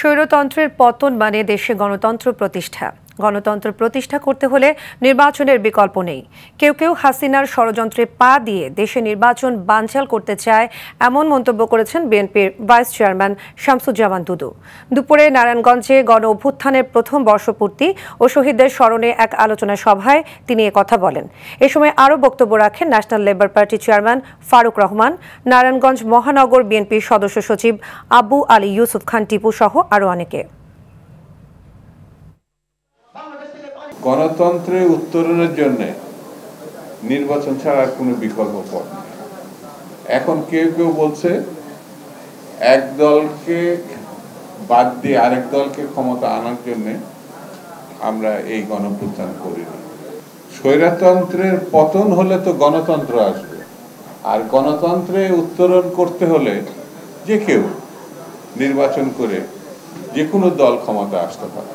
স্বৈরতন্ত্রের পতন মানে দেশে গণতন্ত্র প্রতিষ্ঠা। গণতন্ত্র প্রতিষ্ঠা করতে হলে নির্বাচনের বিকল্প নেই। কেউ কেউ হাসিনার ষড়যন্ত্রে পা দিয়ে দেশে নির্বাচন বানচাল করতে চায়, এমন মন্তব্য করেছেন বিএনপির ভাইস চেয়ারম্যান শামসুজ্জামান দুদু। দুপুরে নারায়ণগঞ্জে গণ অভ্যুত্থানের প্রথম বর্ষপূর্তি ও শহীদদের স্মরণে এক আলোচনা সভায় তিনি কথা বলেন। এ সময় আরও বক্তব্য রাখেন National Labour Party chairman Faruk Rahman, Narayanganj মহানগর বিএনপির সদস্য সচিব আবু আলী ইউসুফ খান টিপু সহ আরও অনেকে। গণতন্ত্রে উত্তরণের জন্য নির্বাচন ছাড়া কোনো বিকল্প পথ নেই। এখন কেউ কেউ বলছে এক দলকে বাদ দিয়ে আরেক দলকে ক্ষমতা আনার জন্য আমরা এই গণঅভ্যুত্থান করিনি। স্বৈরতন্ত্রের পতন হলে তো গণতন্ত্র আসবে, আর গণতন্ত্রে উত্তরণ করতে হলে যে কেউ নির্বাচন করে যে কোনো দল ক্ষমতা আসতে পারে।